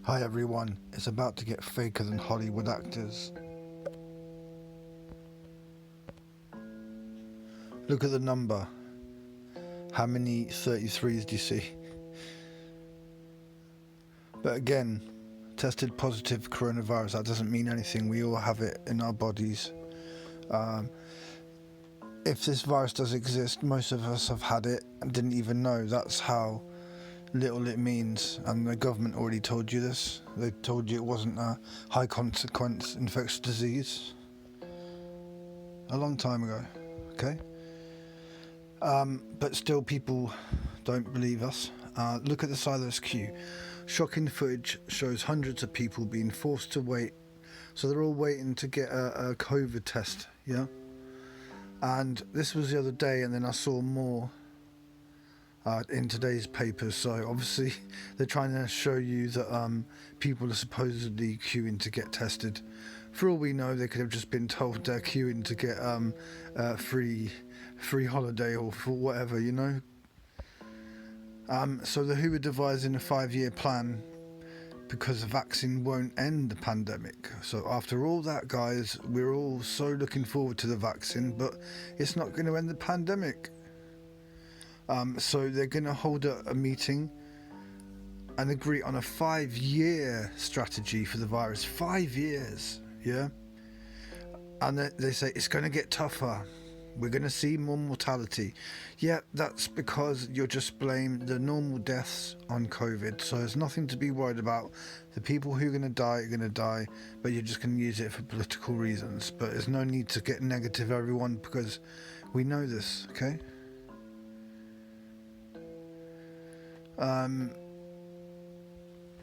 Hi everyone, it's about to get faker than Hollywood actors. Look at the number. How many 33s do you see? But again, tested positive for coronavirus, that doesn't mean anything. We all have it in our bodies. If this virus does exist, most of us have had it and didn't even know. That's how little it means, and the government already told you this. They told you it wasn't a high consequence infectious disease a long time ago, okay? But still people don't believe us. Look at the side of this queue. Shocking footage shows hundreds of people being forced to wait, so they're all waiting to get a COVID test, yeah? And this was the other day, and then I saw more in today's papers. So obviously they're trying to show you that people are supposedly queuing to get tested. For all we know, they could have just been told they're queuing to get free holiday or for whatever, you know. So the WHO are devising a 5-year plan because the vaccine won't end the pandemic. So after all that, guys, we're all so looking forward to the vaccine, but it's not going to end the pandemic. So they're going to hold a meeting and agree on a 5-year strategy for the virus. 5 years, yeah? And they say it's going to get tougher. We're going to see more mortality. Yeah, that's because you're just blaming the normal deaths on COVID. So there's nothing to be worried about. The people who are going to die, but you're just going to use it for political reasons. But there's no need to get negative, everyone, because we know this, okay?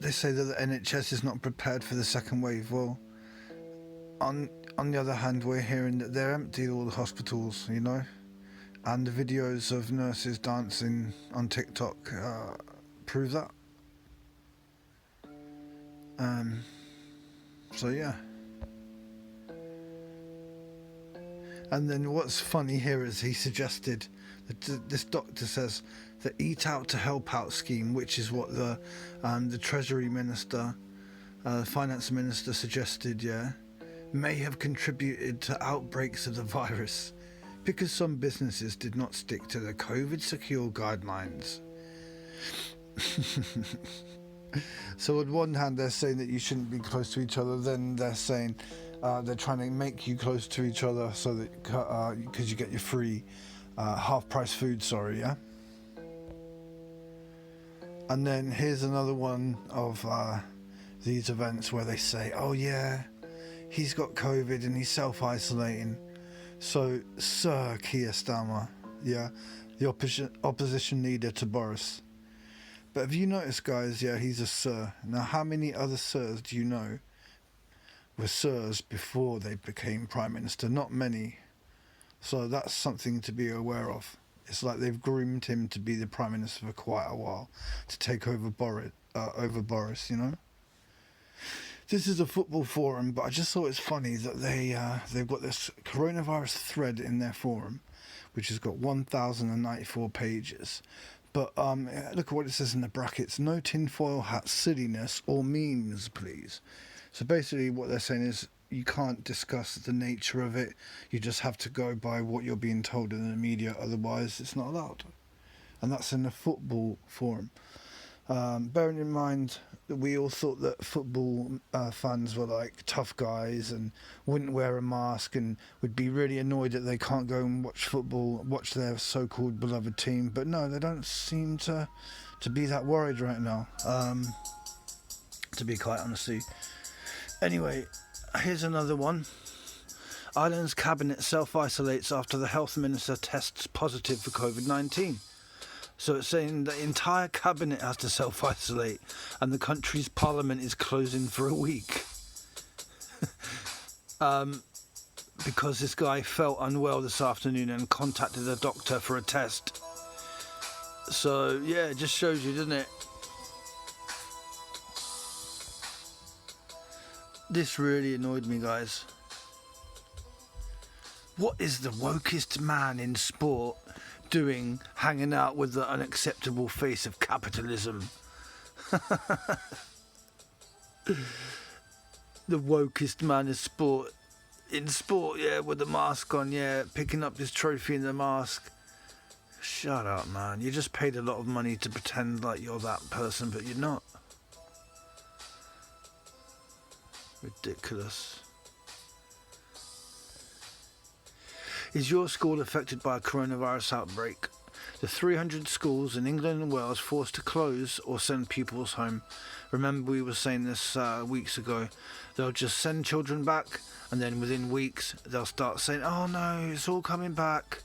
They say that the NHS is not prepared for the second wave. Well, on the other hand, we're hearing that they're empty, all the hospitals, you know, and the videos of nurses dancing on TikTok prove that. So yeah. And then what's funny here is he suggested that this doctor says the Eat Out to Help Out scheme, which is what the Treasury Minister, Finance Minister suggested, yeah, may have contributed to outbreaks of the virus because some businesses did not stick to the COVID secure guidelines. So on one hand they're saying that you shouldn't be close to each other, then they're saying they're trying to make you close to each other so that because you get your free half price food, yeah? And then here's another one of these events where they say, oh yeah, he's got COVID and he's self-isolating. So Sir Keir Starmer, yeah, the opposition leader to Boris. But have you noticed, guys, yeah, he's a Sir. Now how many other Sirs do you know were Sirs before they became Prime Minister? Not many. So that's something to be aware of. It's like they've groomed him to be the Prime Minister for quite a while, to take over Boris, you know? This is a football forum, but I just thought it's funny that they've got this coronavirus thread in their forum, which has got 1,094 pages. But look at what it says in the brackets. No tinfoil hat silliness or memes, please. So basically what they're saying is you can't discuss the nature of it. You just have to go by what you're being told in the media. Otherwise, it's not allowed. And that's in the football forum. Bearing in mind that we all thought that football fans were like tough guys and wouldn't wear a mask and would be really annoyed that they can't go and watch football, watch their so-called beloved team. But no, they don't seem to be that worried right now, to be quite honest with you. Anyway, here's another one. Ireland's cabinet self-isolates after the health minister tests positive for COVID-19. So it's saying the entire cabinet has to self-isolate and the country's parliament is closing for a week. Because this guy felt unwell this afternoon and contacted a doctor for a test. So yeah, it just shows you, doesn't it? This really annoyed me, guys. What is the wokest man in sport doing hanging out with the unacceptable face of capitalism? The wokest man is sport. In sport, yeah, with the mask on, yeah, picking up his trophy in the mask. Shut up, man. You just paid a lot of money to pretend like you're that person, but you're not. Ridiculous. Is your school affected by a coronavirus outbreak? The 300 schools in England and Wales forced to close or send pupils home. Remember, we were saying this weeks ago. They'll just send children back, and then within weeks they'll start saying, oh no, it's all coming back,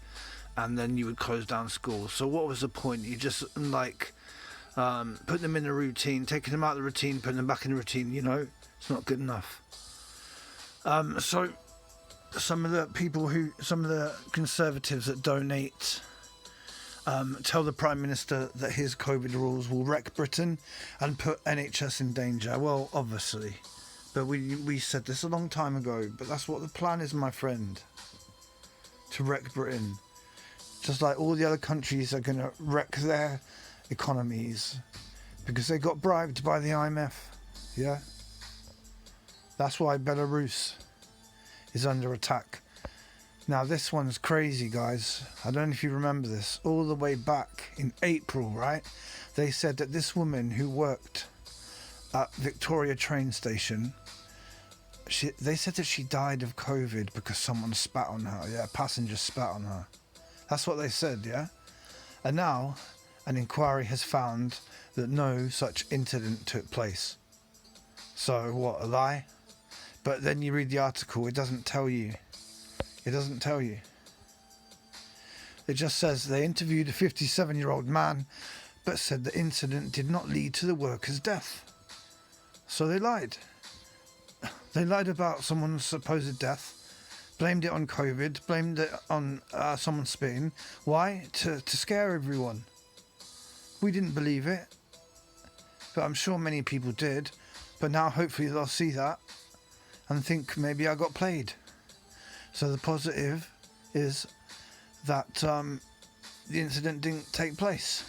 and then you would close down schools. So what was the point? You just like put them in a routine, taking them out of the routine, putting them back in the routine. You know, it's not good enough. So some of the Conservatives that donate tell the Prime Minister that his COVID rules will wreck Britain and put NHS in danger. Well, obviously. But we said this a long time ago. But that's what the plan is, my friend. To wreck Britain. Just like all the other countries are going to wreck their economies. Because they got bribed by the IMF. Yeah? That's why Belarus is under attack. Now this one's crazy, guys. I don't know if you remember this. All the way back in April, right? They said that this woman who worked at Victoria train station, they said that she died of COVID because someone spat on her. Yeah, a passenger spat on her. That's what they said, yeah? And now an inquiry has found that no such incident took place. So what, a lie? But then you read the article, it doesn't tell you. It doesn't tell you. It just says they interviewed a 57-year-old man, but said the incident did not lead to the worker's death. So they lied. They lied about someone's supposed death, blamed it on COVID, blamed it on someone spitting. Why? To scare everyone. We didn't believe it, but I'm sure many people did. But now hopefully they'll see that and think maybe I got played. So the positive is that the incident didn't take place.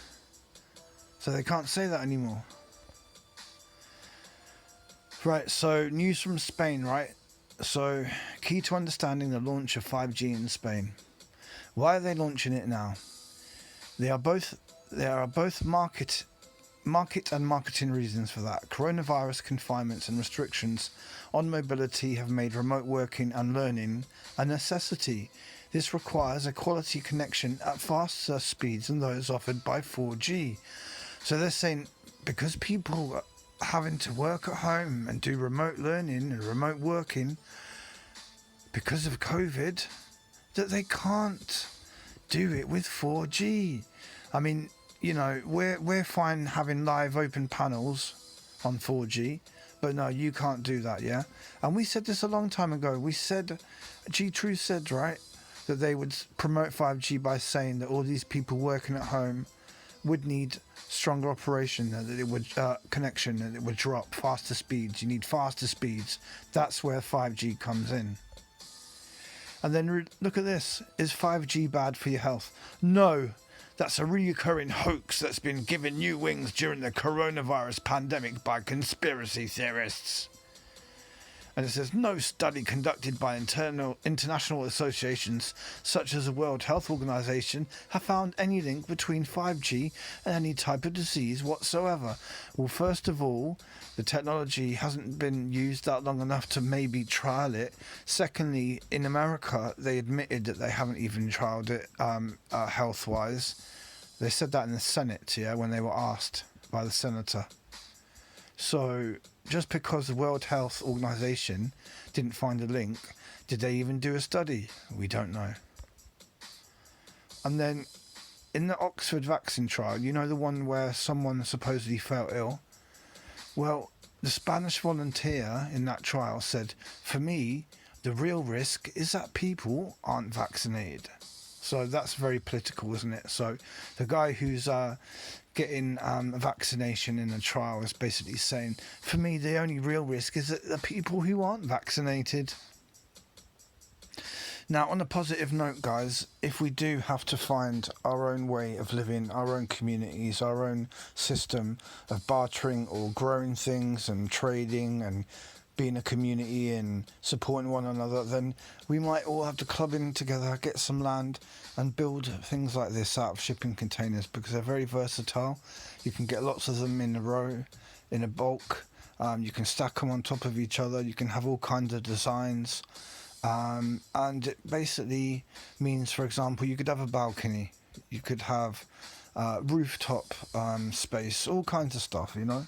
So they can't say that anymore. Right, so news from Spain, right? So key to understanding the launch of 5G in Spain. Why are they launching it now? There are both market and marketing reasons for that. Coronavirus confinements and restrictions on mobility have made remote working and learning a necessity. This requires a quality connection at faster speeds than those offered by 4G. So they're saying because people are having to work at home and do remote learning and remote working because of COVID, that they can't do it with 4G. I mean, you know, we're fine having live open panels on 4G, but no, you can't do that, yeah? And we said this a long time ago. We said, G-True said, right, that they would promote 5G by saying that all these people working at home would need stronger operation, that it would connection, that it would drop, faster speeds. You need faster speeds. That's where 5G comes in. And then look at this. Is 5G bad for your health? No. That's a recurring hoax that's been given new wings during the coronavirus pandemic by conspiracy theorists. And it says, no study conducted by international associations such as the World Health Organization have found any link between 5G and any type of disease whatsoever. Well, first of all, the technology hasn't been used that long enough to maybe trial it. Secondly, in America, they admitted that they haven't even trialed it health-wise. They said that in the Senate, yeah, when they were asked by the senator. So just because the World Health Organization didn't find a link, did they even do a study? We don't know. And then in the Oxford vaccine trial, you know, the one where someone supposedly fell ill? Well, the Spanish volunteer in that trial said, for me, the real risk is that people aren't vaccinated. So that's very political, isn't it? So the guy who's getting a vaccination in a trial is basically saying, for me, the only real risk is that the people who aren't vaccinated. Now, on a positive note, guys, if we do have to find our own way of living, our own communities, our own system of bartering or growing things and trading and being a community and supporting one another, then we might all have to club in together, get some land and build things like this out of shipping containers, because they're very versatile. You can get lots of them in a row, in a bulk. You can stack them on top of each other. You can have all kinds of designs. And it basically means, for example, you could have a balcony, you could have rooftop space, all kinds of stuff, you know.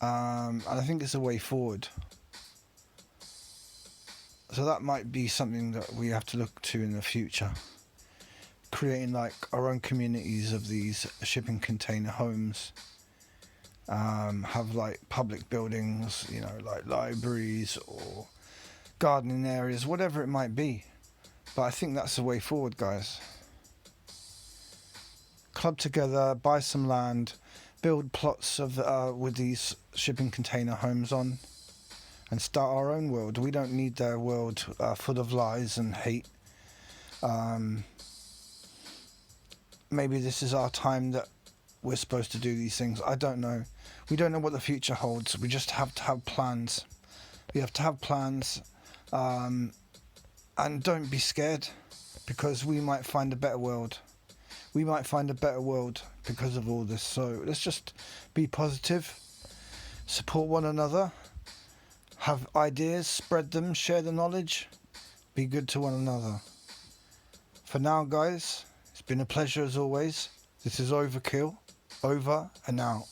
And I think it's a way forward. So that might be something that we have to look to in the future. Creating like our own communities of these shipping container homes. Have like public buildings, you know, like libraries or gardening areas, whatever it might be. But I think that's the way forward, guys. Club together, buy some land, build plots of with these shipping container homes on, and start our own world. We don't need their world full of lies and hate. Maybe this is our time that we're supposed to do these things. I don't know. We don't know what the future holds. We just have to have plans. We have to have plans. And don't be scared, because we might find a better world. We might find a better world because of all this. So let's just be positive, support one another, have ideas, spread them, share the knowledge, be good to one another. For now, guys, it's been a pleasure as always. This is Overkill, over and out.